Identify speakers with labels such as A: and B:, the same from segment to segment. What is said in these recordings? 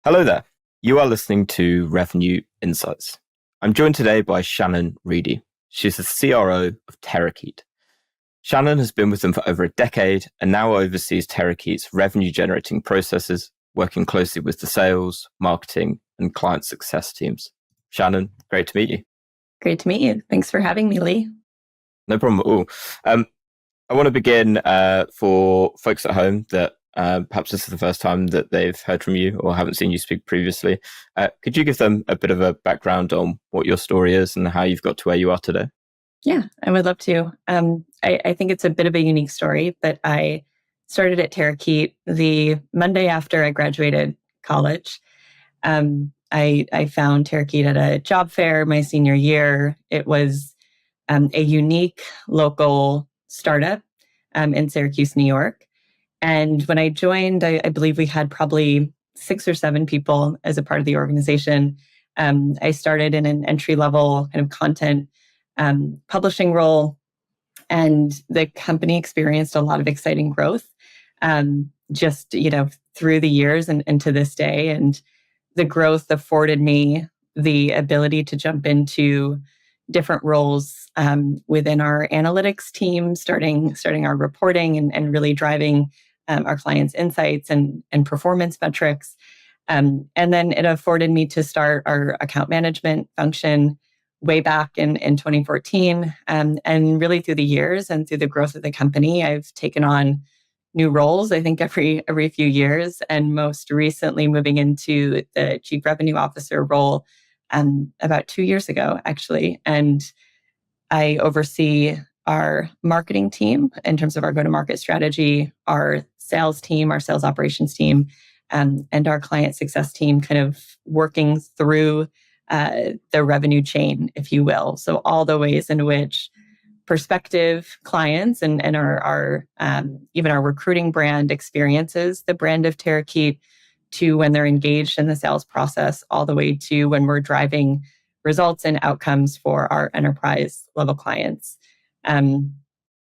A: Hello there. You are listening to Revenue Insights. I'm joined today by Shannon Reedy. She's the CRO of Terakeet. Shannon has been with them for over a decade and now oversees Terakeet's revenue generating processes, working closely with the sales, marketing, and client success teams. Shannon, great to meet you.
B: Great to meet you. Thanks for having me, Lee.
A: No problem at all. I want to begin for folks at home that perhaps this is the first time that they've heard from you or haven't seen you speak previously. Could you give them a bit of a background on what your story is and how you've got to where you are today?
B: Yeah, I would love to. I think it's a bit of a unique story, but I started at Terakeet the Monday after I graduated college. I found Terakeet at a job fair my senior year. It was a unique local startup in Syracuse, New York. And when I joined, I believe we had probably 6 or 7 people as a part of the organization. I started in an entry-level kind of content publishing role, and the company experienced a lot of exciting growth just, through the years and to this day. And the growth afforded me the ability to jump into different roles within our analytics team, starting our reporting and really driving our clients' insights and performance metrics. And then it afforded me to start our account management function way back in 2014. And really through the years and through the growth of the company, I've taken on new roles, I think every few years, and most recently moving into the Chief Revenue Officer role about 2 years ago, actually. And I oversee our marketing team in terms of our go-to-market strategy, our sales team, our sales operations team, and our client success team, kind of working through the revenue chain, if you will. So all the ways in which prospective clients and our even our recruiting brand experiences the brand of Terakeet, to when they're engaged in the sales process, all the way to when we're driving results and outcomes for our enterprise level clients.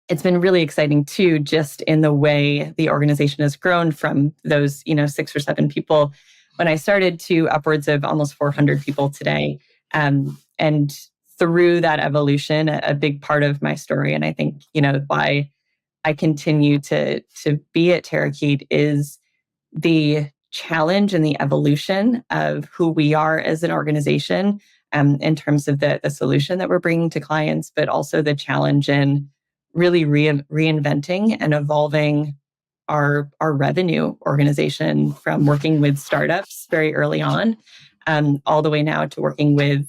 B: It's been really exciting too, just in the way the organization has grown from those 6 or 7 people when I started to upwards of almost 400 people today. And through that evolution, a big part of my story, and I think why I continue to be at Terakeet, is the challenge and the evolution of who we are as an organization, in terms of the solution that we're bringing to clients, but also the challenge in really reinventing and evolving our revenue organization, from working with startups very early on, all the way now to working with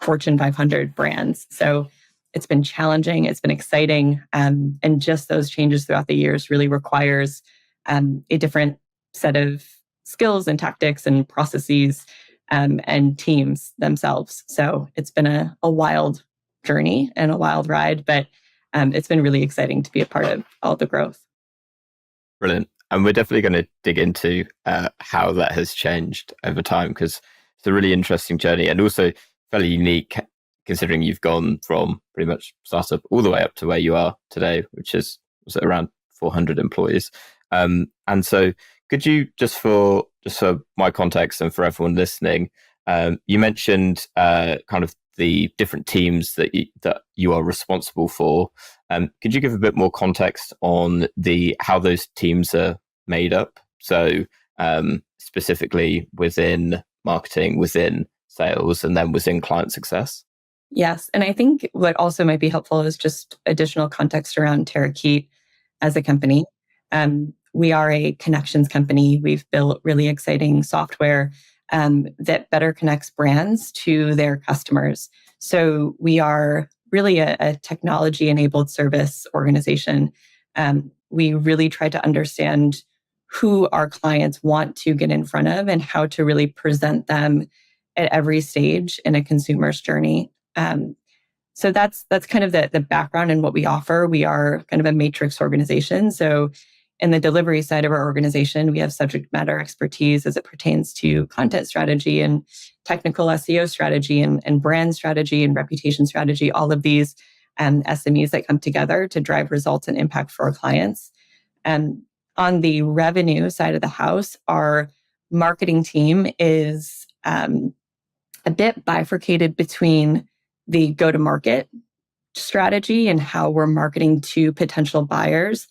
B: Fortune 500 brands. So it's been challenging, it's been exciting, and just those changes throughout the years really requires a different set of skills and tactics and processes and teams themselves. So it's been a wild journey and a wild ride, but it's been really exciting to be a part of all the growth.
A: Brilliant. And we're definitely going to dig into how that has changed over time, because it's a really interesting journey and also fairly unique, considering you've gone from pretty much startup all the way up to where you are today, which is around 400 employees. And so could you, just for my context and for everyone listening, you mentioned kind of the different teams that you are responsible for. Could you give a bit more context on how those teams are made up? So specifically within marketing, within sales, and then within client success?
B: Yes. And I think what also might be helpful is just additional context around Terakeet as a company. We are a connections company. We've built really exciting software that better connects brands to their customers. So we are really a technology-enabled service organization. We really try to understand who our clients want to get in front of and how to really present them at every stage in a consumer's journey. So that's kind of the background in what we offer. We are kind of a matrix organization. So in the delivery side of our organization, we have subject matter expertise as it pertains to content strategy and technical SEO strategy and brand strategy and reputation strategy, all of these SMEs that come together to drive results and impact for our clients. And on the revenue side of the house, our marketing team is a bit bifurcated between the go-to-market strategy and how we're marketing to potential buyers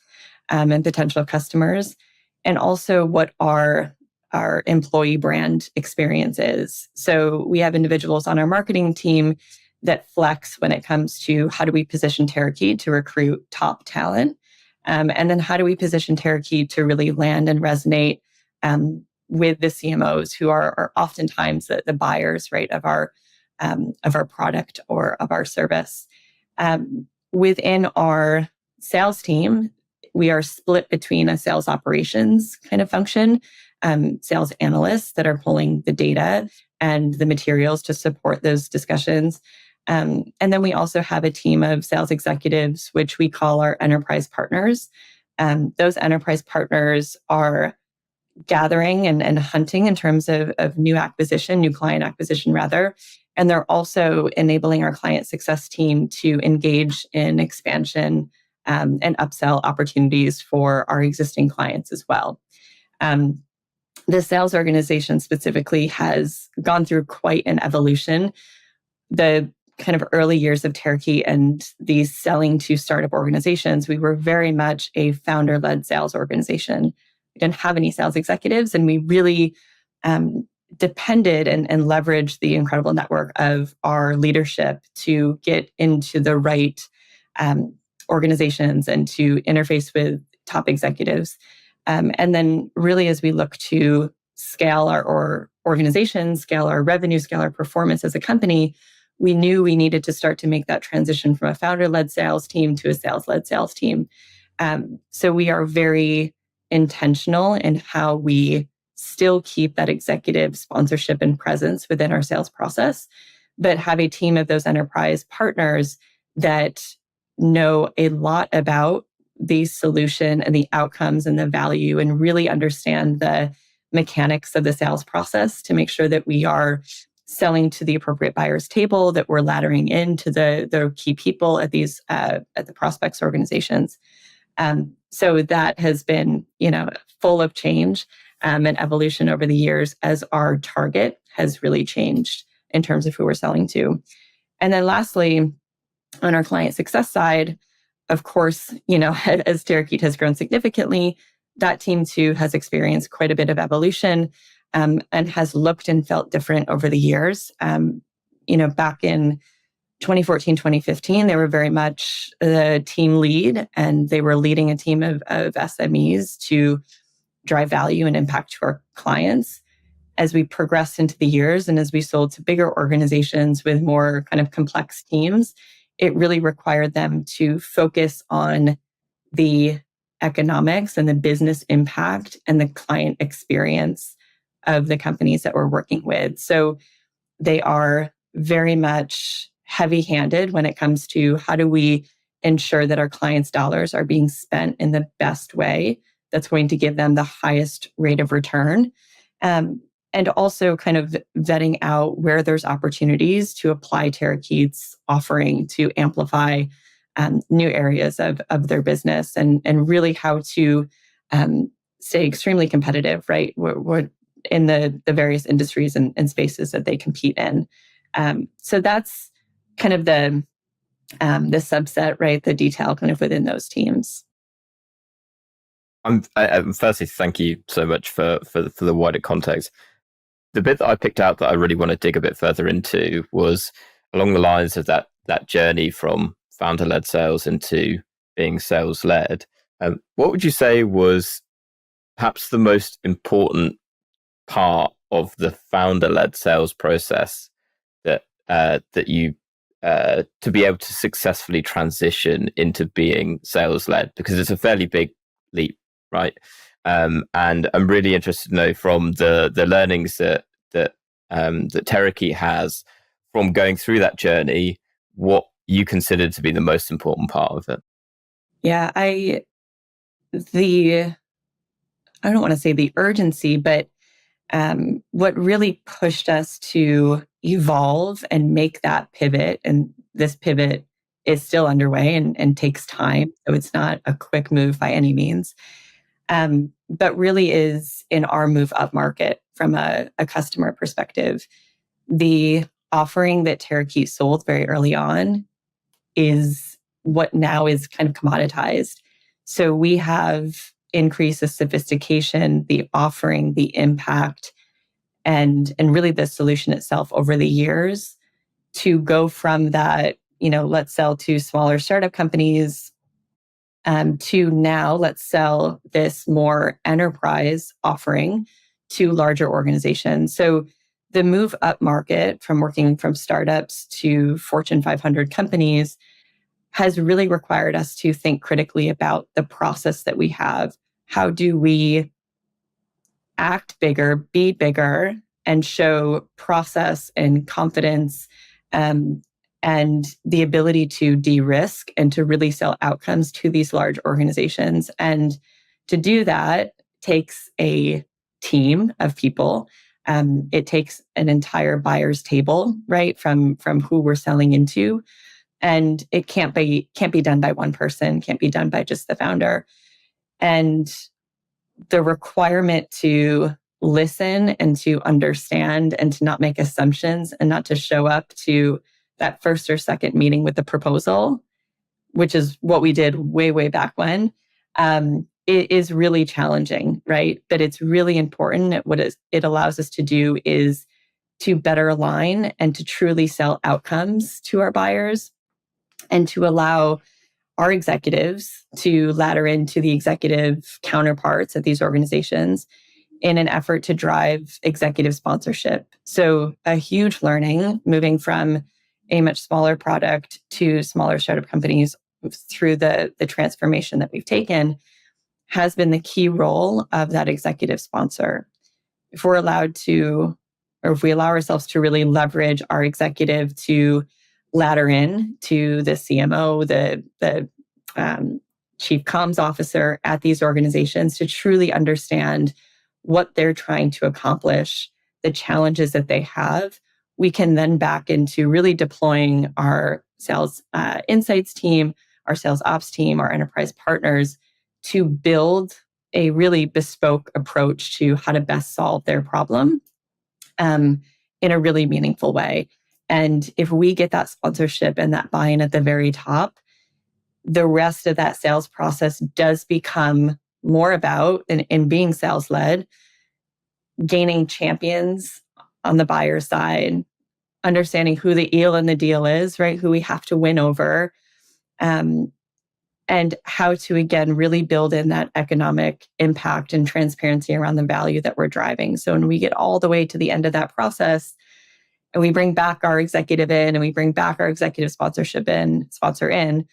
B: and potential customers, and also what our employee brand experience is. So we have individuals on our marketing team that flex when it comes to how do we position Terakeet to recruit top talent, and then how do we position Terakeet to really land and resonate with the CMOs who are oftentimes the buyers, right, of our product or of our service. Within our sales team, we are split between a sales operations kind of function, sales analysts that are pulling the data and the materials to support those discussions. And then we also have a team of sales executives, which we call our enterprise partners. Those enterprise partners are gathering and hunting in terms of new client acquisition rather. And they're also enabling our client success team to engage in expansion and upsell opportunities for our existing clients as well. The sales organization specifically has gone through quite an evolution. The kind of early years of Terakeet and the selling to startup organizations, we were very much a founder-led sales organization. We didn't have any sales executives, and we really depended and leveraged the incredible network of our leadership to get into the right organizations and to interface with top executives. And then really, as we look to scale our organization, scale our revenue, scale our performance as a company, we knew we needed to start to make that transition from a founder-led sales team to a sales-led sales team. So we are very intentional in how we still keep that executive sponsorship and presence within our sales process, but have a team of those enterprise partners that know a lot about the solution and the outcomes and the value, and really understand the mechanics of the sales process to make sure that we are selling to the appropriate buyer's table, that we're laddering into the key people at the prospects organizations. So that has been, full of change and evolution over the years as our target has really changed in terms of who we're selling to. And then lastly, on our client success side, of course, as Terakeet has grown significantly, that team too has experienced quite a bit of evolution and has looked and felt different over the years. Back in 2014, 2015, they were very much the team lead, and they were leading a team of SMEs to drive value and impact to our clients. As we progressed into the years and as we sold to bigger organizations with more kind of complex teams, it really required them to focus on the economics and the business impact and the client experience of the companies that we're working with. So they are very much heavy-handed when it comes to how do we ensure that our clients' dollars are being spent in the best way that's going to give them the highest rate of return. And also kind of vetting out where there's opportunities to apply Terakeet's offering to amplify new areas of their business, and really how to stay extremely competitive, right? We're in the various industries and spaces that they compete in. So that's kind of the subset, right? The detail kind of within those teams.
A: Firstly, thank you so much for the wider context. The bit that I picked out that I really want to dig a bit further into was along the lines of that journey from founder-led sales into being sales-led. What would you say was perhaps the most important part of the founder-led sales process that you to be able to successfully transition into being sales-led? Because it's a fairly big leap, right? And I'm really interested to know from the learnings that Terakeet has from going through that journey, what you consider to be the most important part of it.
B: Yeah, I don't want to say the urgency, but what really pushed us to evolve and make that pivot, and this pivot is still underway and takes time, so it's not a quick move by any means. but really is in our move up market from a customer perspective. The offering that Terakeet sold very early on is what now is kind of commoditized. So we have increased the sophistication, the offering, the impact, and really the solution itself over the years to go from that, let's sell to smaller startup companies, to now let's sell this more enterprise offering to larger organizations. So the move up market from working from startups to Fortune 500 companies has really required us to think critically about the process that we have. How do we act bigger, be bigger, and show process and confidence, and the ability to de-risk and to really sell outcomes to these large organizations? And to do that takes a team of people. It takes an entire buyer's table, right, from who we're selling into. And it can't be done by one person, can't be done by just the founder. And the requirement to listen and to understand and to not make assumptions and not to show up to that first or second meeting with the proposal, which is what we did way, way back when, it is really challenging, right? But it's really important. What it allows us to do is to better align and to truly sell outcomes to our buyers, and to allow our executives to ladder into the executive counterparts at these organizations in an effort to drive executive sponsorship. So a huge learning moving from a much smaller product to smaller startup companies through the transformation that we've taken has been the key role of that executive sponsor. If we're allowed to, or if we allow ourselves to really leverage our executive to ladder in to the CMO, the chief comms officer at these organizations, to truly understand what they're trying to accomplish, the challenges that they have, we can then back into really deploying our sales insights team, our sales ops team, our enterprise partners to build a really bespoke approach to how to best solve their problem in a really meaningful way. And if we get that sponsorship and that buy-in at the very top, the rest of that sales process does become more about, in being sales-led, gaining champions on the buyer side, understanding who the eel in the deal is, right? Who we have to win over, and how to, again, really build in that economic impact and transparency around the value that we're driving. So when we get all the way to the end of that process, and we bring back our executive in, and we bring back our executive sponsor in,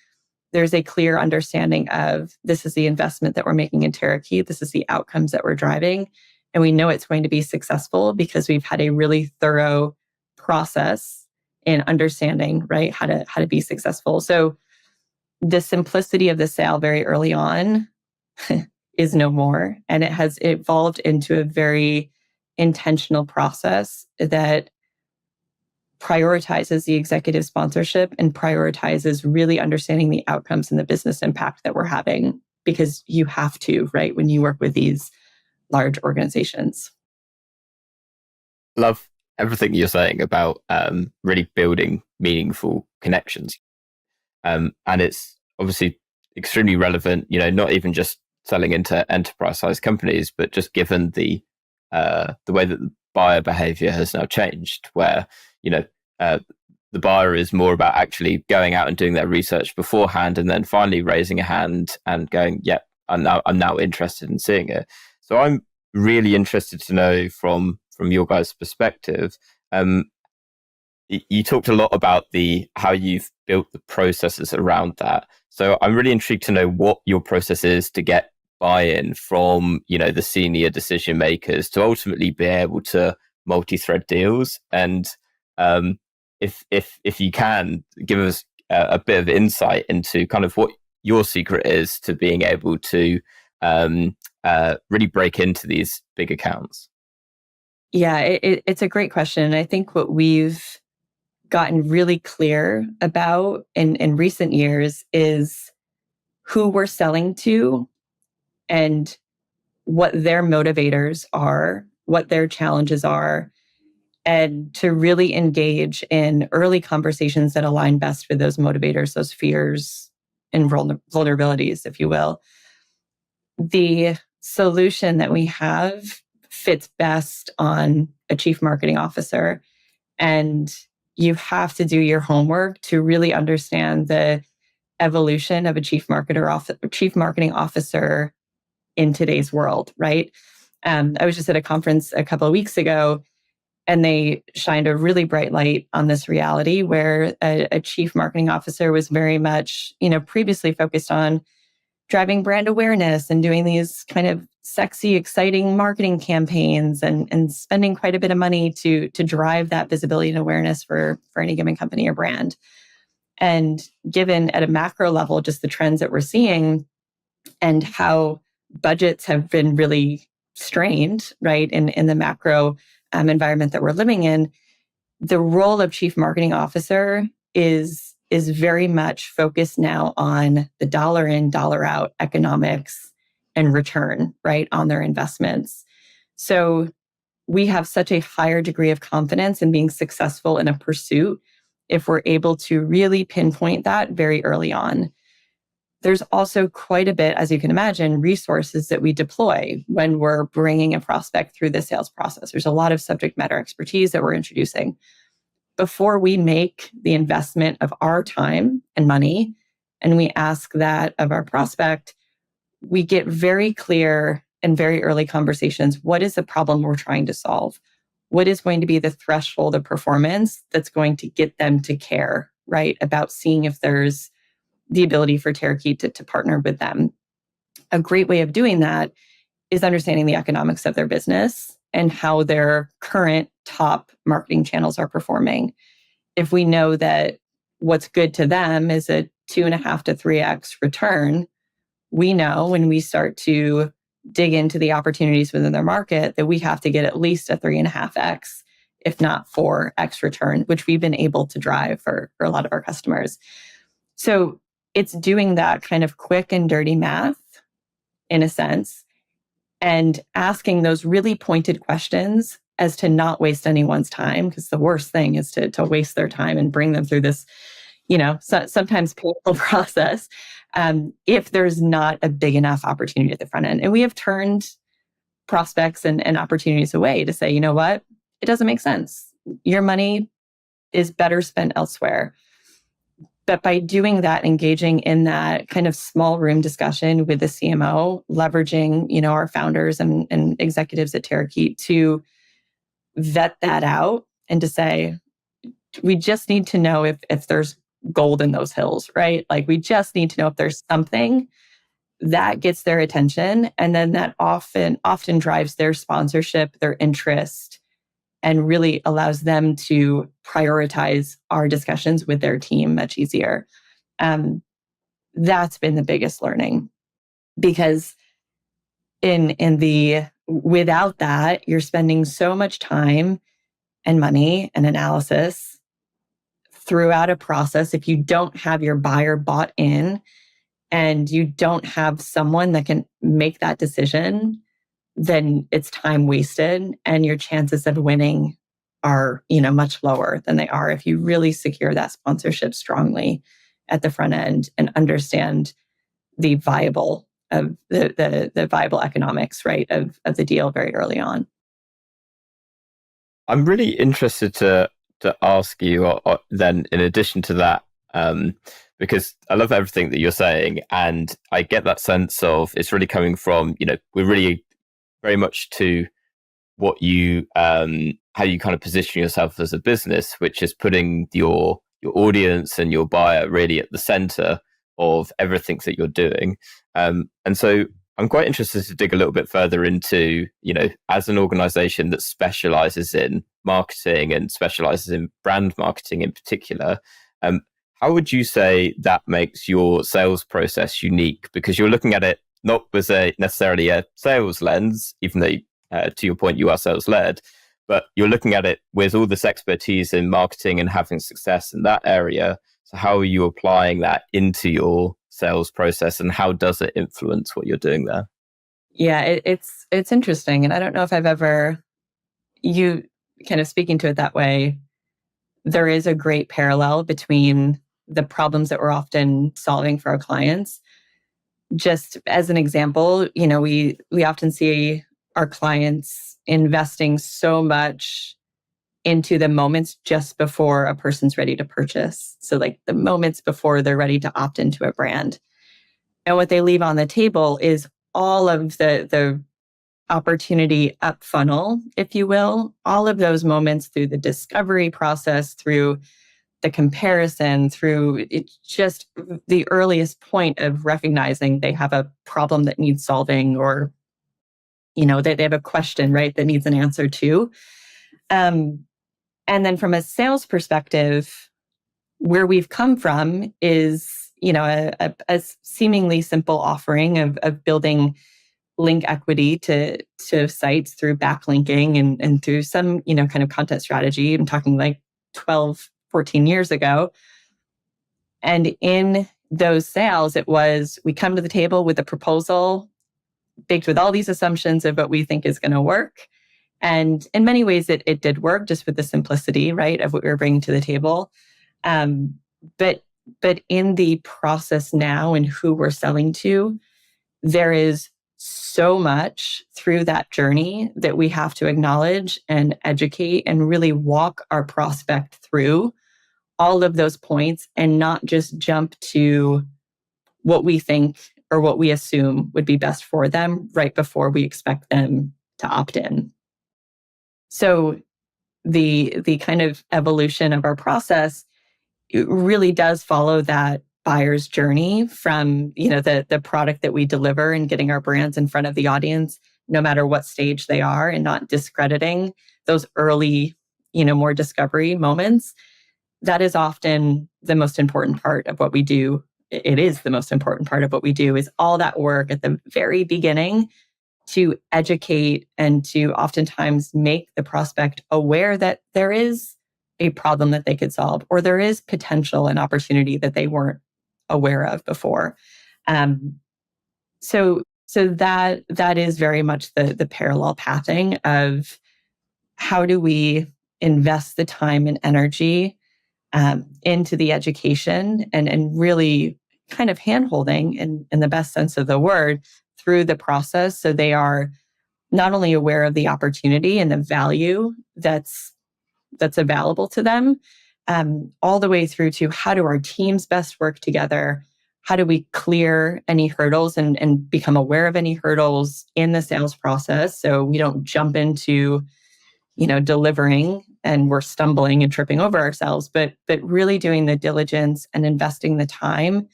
B: there's a clear understanding of this is the investment that we're making in Terakeet. This is the outcomes that we're driving. And we know it's going to be successful because we've had a really thorough process in understanding, right, how to be successful. So the simplicity of the sale very early on is no more. And it has evolved into a very intentional process that prioritizes the executive sponsorship and prioritizes really understanding the outcomes and the business impact that we're having, because you have to, right, when you work with these large organizations.
A: Love everything you're saying about really building meaningful connections. And it's obviously extremely relevant, not even just selling into enterprise-sized companies, but just given the way that the buyer behavior has now changed, where the buyer is more about actually going out and doing their research beforehand, and then finally raising a hand and going, "Yep, I'm now interested in seeing it." So I'm really interested to know from your guys' perspective. You talked a lot about how you've built the processes around that. So I'm really intrigued to know what your process is to get buy-in from, the senior decision makers to ultimately be able to multi-thread deals. And if you can give us a bit of insight into kind of what your secret is to being able to really break into these big accounts.
B: Yeah, it's a great question. I think what we've gotten really clear about in recent years is who we're selling to and what their motivators are, what their challenges are, and to really engage in early conversations that align best with those motivators, those fears and vulnerabilities, if you will. The solution that we have fits best on a chief marketing officer. And you have to do your homework to really understand the evolution of a chief marketing officer in today's world, right? I was just at a conference a couple of weeks ago, and they shined a really bright light on this reality where a chief marketing officer was very much, previously focused on driving brand awareness and doing these kind of sexy, exciting marketing campaigns and spending quite a bit of money to drive that visibility and awareness for any given company or brand. And given at a macro level, just the trends that we're seeing and how budgets have been really strained, right, in the macro environment that we're living in, the role of chief marketing officer is very much focused now on the dollar in, dollar out economics and return, right, on their investments. So we have such a higher degree of confidence in being successful in a pursuit if we're able to really pinpoint that very early on. There's also quite a bit, as you can imagine, resources that we deploy when we're bringing a prospect through the sales process. There's a lot of subject matter expertise that we're introducing. Before we make the investment of our time and money, and we ask that of our prospect, we get very clear and very early conversations. What is the problem we're trying to solve? What is going to be the threshold of performance that's going to get them to care, right, about seeing if there's the ability for Terakeet to partner with them? A great way of doing that is understanding the economics of their business and how their current top marketing channels are performing. If we know that what's good to them is a 2.5 to 3x return, we know when we start to dig into the opportunities within their market that we have to get at least a 3.5x, if not 4x return, which we've been able to drive for a lot of our customers. So it's doing that kind of quick and dirty math, in a sense, and asking those really pointed questions as to not waste anyone's time, because the worst thing is to waste their time and bring them through this, sometimes painful process, if there's not a big enough opportunity at the front end. And we have turned prospects and opportunities away to say, you know what, it doesn't make sense. Your money is better spent elsewhere. But by doing that, engaging in that kind of small room discussion with the CMO, leveraging, our founders and executives at Terakeet to vet that out and to say, we just need to know if there's gold in those hills, right? Like, we just need to know if there's something that gets their attention. And then that often drives their sponsorship, their interest, and really allows them to prioritize our discussions with their team much easier. That's been the biggest learning, because without that, you're spending so much time and money and analysis throughout a process. If you don't have your buyer bought in and you don't have someone that can make that decision, then it's time wasted, and your chances of winning are, much lower than they are if you really secure that sponsorship strongly at the front end and understand the viable economics, right, of the deal very early on.
A: I'm really interested to ask you then, in addition to that, because I love everything that you're saying, and I get that sense of it's really coming from, we're really very much to what you how you kind of position yourself as a business, which is putting your audience and your buyer really at the center of everything that you're doing. And so I'm quite interested to dig a little bit further into, as an organization that specializes in marketing and specializes in brand marketing in particular, how would you say that makes your sales process unique? Because you're looking at it not with necessarily a sales lens, even though, to your point, you are sales-led, but you're looking at it with all this expertise in marketing and having success in that area. So how are you applying that into your sales process, and how does it influence what you're doing there?
B: Yeah, it's interesting. And I don't know if I've ever, you kind of speaking to it that way, there is a great parallel between the problems that we're often solving for our clients. Just as an example, we often see our clients investing so much into the moments just before a person's ready to purchase. So like the moments before they're ready to opt into a brand. And what they leave on the table is all of the opportunity up funnel, if you will, all of those moments through the discovery process, through the comparison, through it's just the earliest point of recognizing they have a problem that needs solving, or they have a question, right, that needs an answer to. Um, and then from a sales perspective, where we've come from is a seemingly simple offering of building link equity to sites through backlinking and through some kind of content strategy. I'm talking like 12, 14 years ago. And in those sales, it was we come to the table with a proposal baked with all these assumptions of what we think is going to work. And in many ways, it did work, just with the simplicity, right, of what we were bringing to the table. Um, but in the process now and who we're selling to, there is so much through that journey that we have to acknowledge and educate and really walk our prospect through all of those points, and not just jump to what we think or what we assume would be best for them right before we expect them to opt in. So the kind of evolution of our process, it really does follow that buyer's journey from the product that we deliver and getting our brands in front of the audience, no matter what stage they are, and not discrediting those early more discovery moments. That is often the most important part of what we do. It is the most important part of what we do, is all that work at the very beginning to educate and to oftentimes make the prospect aware that there is a problem that they could solve, or there is potential and opportunity that they weren't aware of before. Um, so that is very much the parallel pathing of how do we invest the time and energy into the education, and really kind of handholding in the best sense of the word through the process, so they are not only aware of the opportunity and the value that's available to them, all the way through to how do our teams best work together? How do we clear any hurdles and become aware of any hurdles in the sales process, so we don't jump into delivering and we're stumbling and tripping over ourselves, but really doing the diligence and investing the time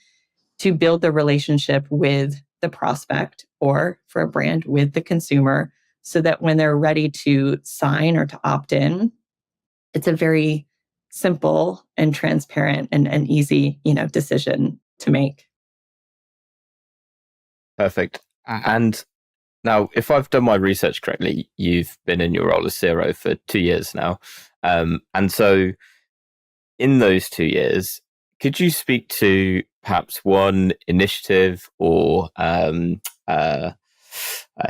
B: to build the relationship with the prospect, or for a brand with the consumer, so that when they're ready to sign or to opt in, it's a very simple and transparent and easy, decision to make.
A: Perfect. And now, if I've done my research correctly, you've been in your role as CRO for 2 years now. And so in those 2 years, could you speak to perhaps one initiative or a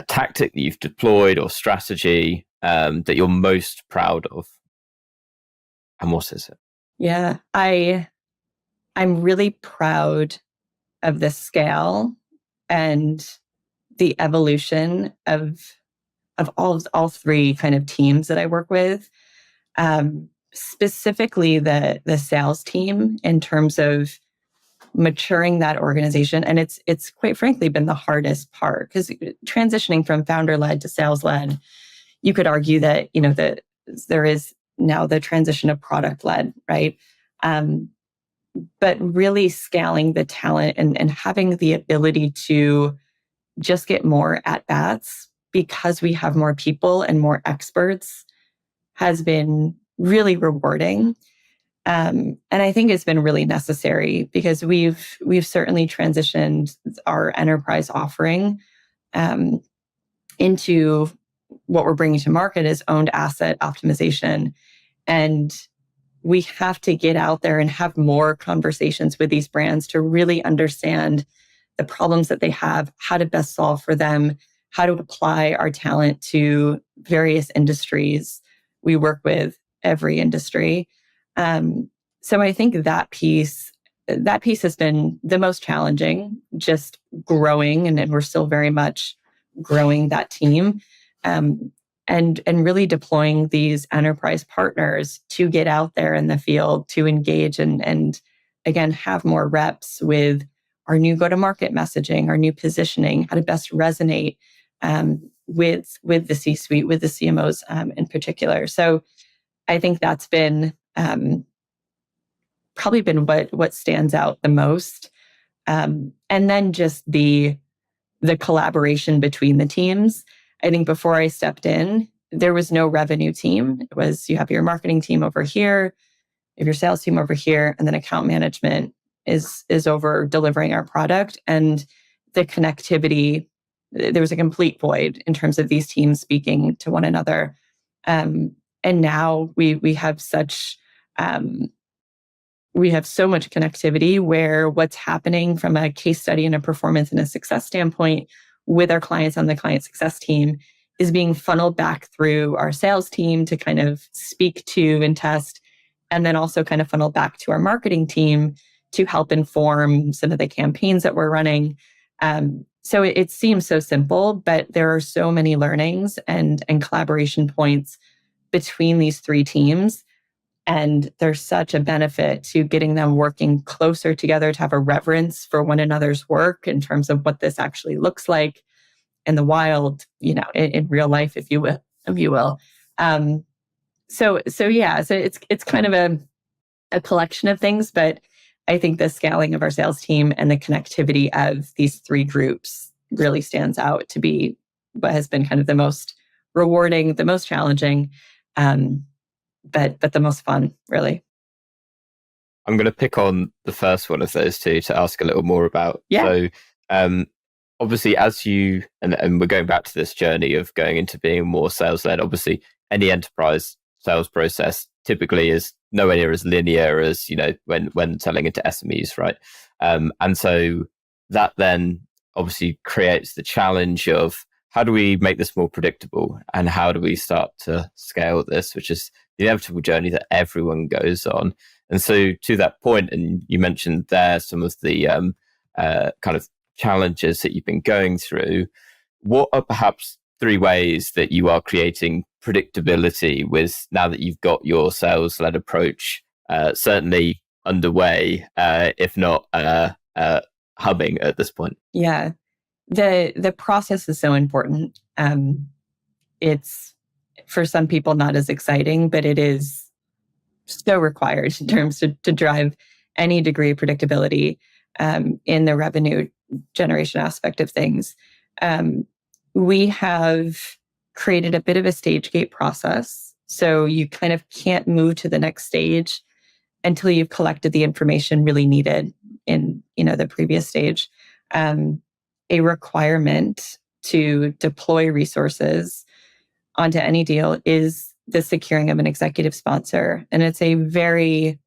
A: tactic that you've deployed, or strategy that you're most proud of? And what is it?
B: Yeah, I'm really proud of the scale and the evolution of all three kind of teams that I work with. Specifically the sales team, in terms of maturing that organization. And it's quite frankly been the hardest part, because transitioning from founder led to sales led, you could argue that that there is now the transition of product led, right? But really scaling the talent and having the ability to just get more at bats because we have more people and more experts has been really rewarding. And I think it's been really necessary, because we've certainly transitioned our enterprise offering um, into what we're bringing to market as owned asset optimization. And we have to get out there and have more conversations with these brands to really understand the problems that they have, how to best solve for them, how to apply our talent to various industries. We work with every industry. So I think that piece has been the most challenging, just growing, and we're still very much growing that team. And really deploying these enterprise partners to get out there in the field to engage and again have more reps with our new go-to-market messaging, our new positioning, how to best resonate with the C-suite, with the CMOs in particular. So I think that's been probably been what stands out the most. And then just the collaboration between the teams. I think before I stepped in, there was no revenue team. It was, you have your marketing team over here, you have your sales team over here, and then account management is over delivering our product. And the connectivity, there was a complete void in terms of these teams speaking to one another. And now we have such we have so much connectivity where what's happening from a case study and a performance and a success standpoint with our clients on the client success team is being funneled back through our sales team to kind of speak to and test, and then also kind of funneled back to our marketing team to help inform some of the campaigns that we're running. So it seems so simple, but there are so many learnings and collaboration points between these three teams. And there's such a benefit to getting them working closer together to have a reverence for one another's work in terms of what this actually looks like in the wild, in real life, if you will. So it's kind of a collection of things, but I think the scaling of our sales team and the connectivity of these three groups really stands out to be what has been kind of the most rewarding, the most challenging, but the most fun, really.
A: I'm going to pick on the first one of those two to ask a little more about.
B: Yeah.
A: So, obviously, as you, and we're going back to this journey of going into being more sales-led, obviously, any enterprise sales process typically is nowhere near as linear as, when selling into SMEs, right? And so that then obviously creates the challenge of how do we make this more predictable and how do we start to scale this, which is the inevitable journey that everyone goes on. And so to that point, and you mentioned there some of the kind of challenges that you've been going through, what are perhaps three ways that you are creating predictability with now that you've got your sales-led approach certainly underway, if not humming at this point?
B: Yeah. The process is so important. It's for some people not as exciting, but it is so required in terms to drive any degree of predictability in the revenue generation aspect of things. We have created a bit of a stage gate process. So you kind of can't move to the next stage until you've collected the information really needed in the previous stage. A requirement to deploy resources onto any deal is the securing of an executive sponsor. And it's a very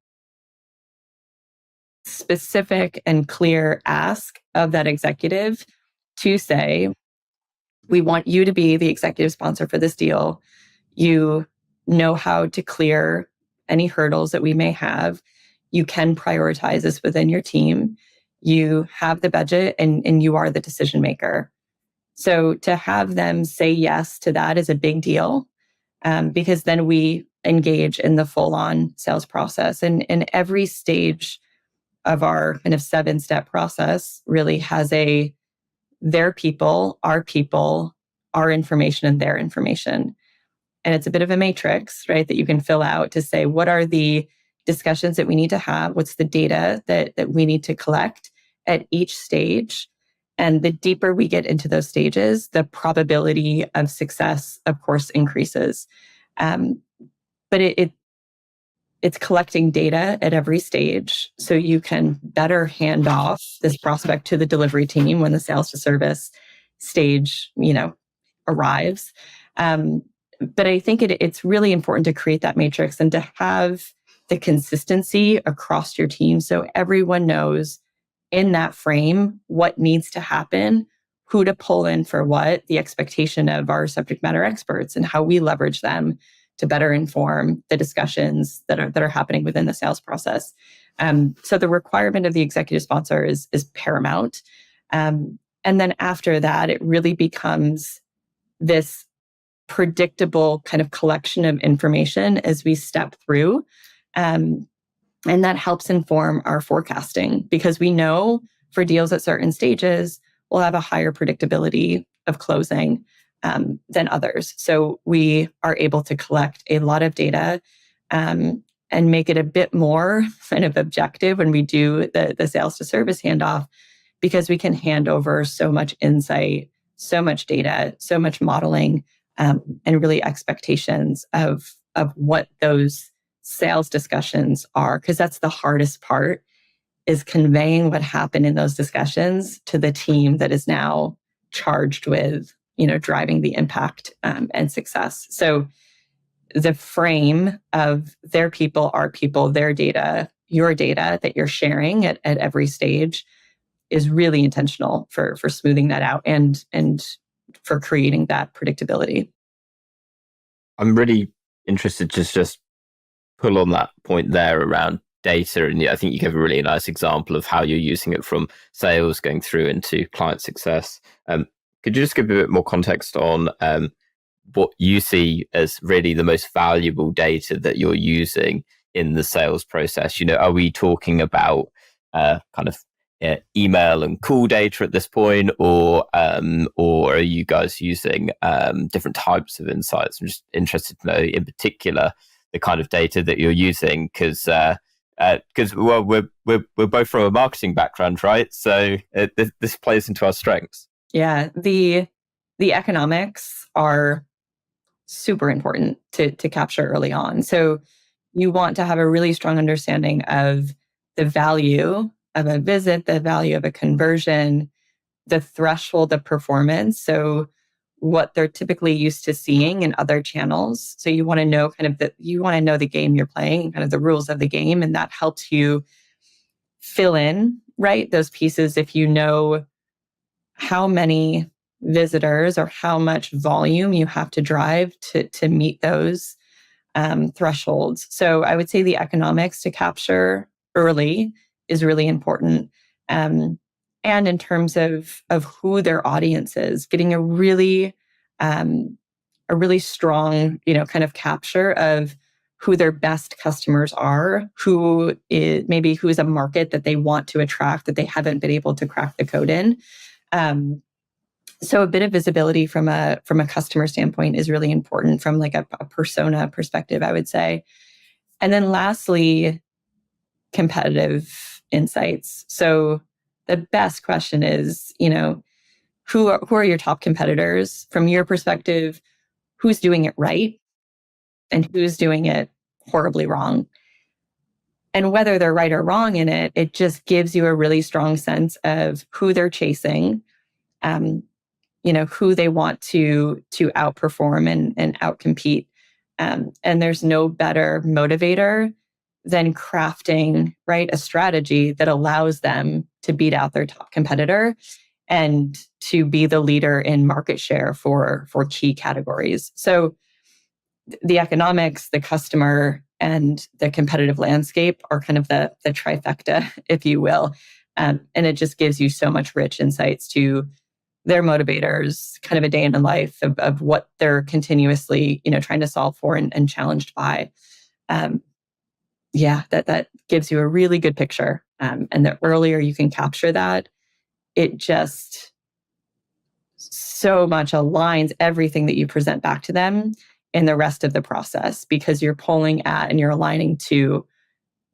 B: specific and clear ask of that executive to say, we want you to be the executive sponsor for this deal. You know how to clear any hurdles that we may have. You can prioritize this within your team. You have the budget and you are the decision maker. So to have them say yes to that is a big deal because then we engage in the full-on sales process. And every stage of our kind of 7-step process really has their people, our information, and their information. And it's a bit of a matrix, right, that you can fill out to say, what are the discussions that we need to have? What's the data that we need to collect at each stage? And the deeper we get into those stages, the probability of success, of course, increases. But it's collecting data at every stage so you can better hand off this prospect to the delivery team when the sales to service stage, arrives. But I think it's really important to create that matrix and to have the consistency across your team so everyone knows in that frame what needs to happen who to pull in for what, the expectation of our subject matter experts and how we leverage them to better inform the discussions that are happening within the sales process. So the requirement of the executive sponsor is paramount. And then after that, it really becomes this predictable kind of collection of information as we step through. And that helps inform our forecasting, because we know for deals at certain stages, we'll have a higher predictability of closing than others. So we are able to collect a lot of data and make it a bit more kind of objective when we do the sales to service handoff, because we can hand over so much insight, so much data, so much modeling, and really expectations of what those sales discussions are. Because that's the hardest part, is conveying what happened in those discussions to the team that is now charged with, driving the impact and success. So the frame of their people, our people, their data, your data that you're sharing at every stage is really intentional for smoothing that out and for creating that predictability.
A: I'm really interested to just pull on that point there around data. And I think you gave a really nice example of how you're using it from sales going through into client success. Could you just give a bit more context on what you see as really the most valuable data that you're using in the sales process? Are we talking about kind of email and call data at this point, or are you guys using different types of insights? I'm just interested to know in particular the kind of data that you're using, because well, we're both from a marketing background, right? So this plays into our strengths.
B: Yeah, the economics are super important to capture early on. So you want to have a really strong understanding of the value of a visit, the value of a conversion, the threshold of performance. So what they're typically used to seeing in other channels. So you want to know you want to know the game you're playing, kind of the rules of the game, and that helps you fill in, right, those pieces. If you know how many visitors or how much volume you have to drive to meet those thresholds. So I would say the economics to capture early is really important. And in terms of who their audience is, getting a really strong, kind of capture of who their best customers are, who is a market that they want to attract that they haven't been able to crack the code in. So a bit of visibility from a customer standpoint is really important from like a persona perspective, I would say. And then lastly, competitive insights. So the best question is, who are your top competitors from your perspective? Who's doing it right and who's doing it horribly wrong? And whether they're right or wrong in it, it just gives you a really strong sense of who they're chasing, who they want to outperform and outcompete. And there's no better motivator than crafting, right, a strategy that allows them to beat out their top competitor and to be the leader in market share for key categories. So the economics, the customer, and the competitive landscape are kind of the trifecta, if you will. And it just gives you so much rich insights to their motivators, kind of a day in the life of what they're continuously, trying to solve for and challenged by. That gives you a really good picture. And the earlier you can capture that, it just so much aligns everything that you present back to them in the rest of the process, because you're pulling at and you're aligning to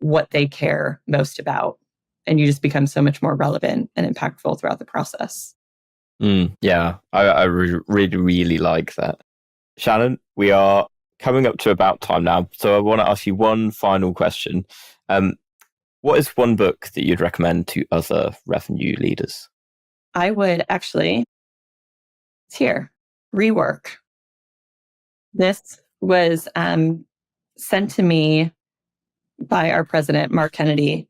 B: what they care most about. And you just become so much more relevant and impactful throughout the process.
A: Yeah, I really, really like that. Shannon, we are coming up to about time now. So I want to ask you one final question. What is one book that you'd recommend to other revenue leaders?
B: I would actually, it's here, Rework. This was sent to me by our president, Mark Kennedy.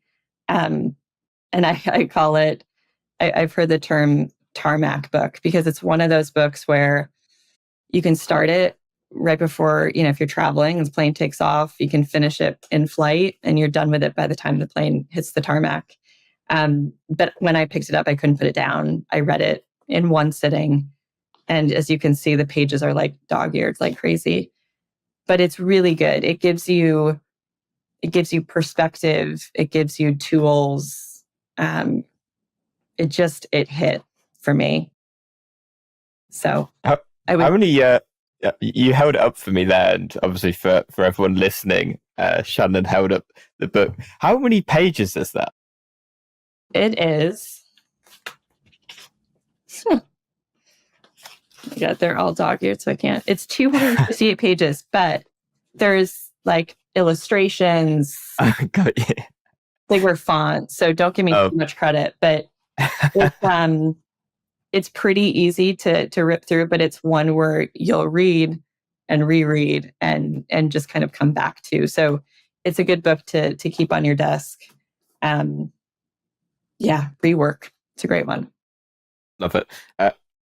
B: And I call it, I've heard the term Tarmac book, because it's one of those books where you can start it right before, if you're traveling and the plane takes off, you can finish it in flight and you're done with it by the time the plane hits the tarmac. But when I picked it up, I couldn't put it down. I read it in one sitting. And as you can see, the pages are like dog-eared like crazy. But it's really good. It gives you perspective. It gives you tools. It hit for me. So
A: How many? You held it up for me there, and obviously for everyone listening, Shannon held up the book. How many pages is that?
B: It is. Yeah, they're all dog-eared, so I can't. It's 258 pages, but there's like illustrations.
A: Got you.
B: They were fonts, so don't give me too much credit. But it's pretty easy to rip through. But it's one where you'll read and reread and just kind of come back to. So it's a good book to keep on your desk. Rework. It's a great one.
A: Love it.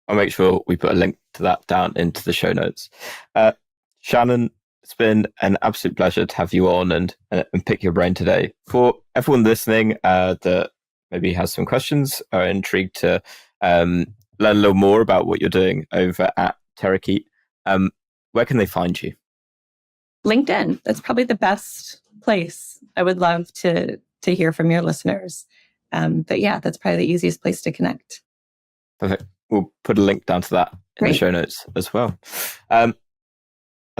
A: I'll make sure we put a link to that down into the show notes. Shannon, it's been an absolute pleasure to have you on and pick your brain today. For everyone listening that maybe has some questions or intrigued to learn a little more about what you're doing over at Terakeet, where can they find you?
B: LinkedIn. That's probably the best place. I would love to hear from your listeners. But yeah, that's probably the easiest place to connect.
A: Perfect. We'll put a link down to that in the show notes as well. As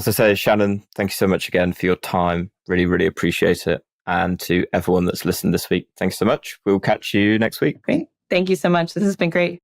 A: I say, Shannon, thank you so much again for your time. Really, really appreciate it. And to everyone that's listened this week, thanks so much. We'll catch you next week.
B: Great. Thank you so much. This has been great.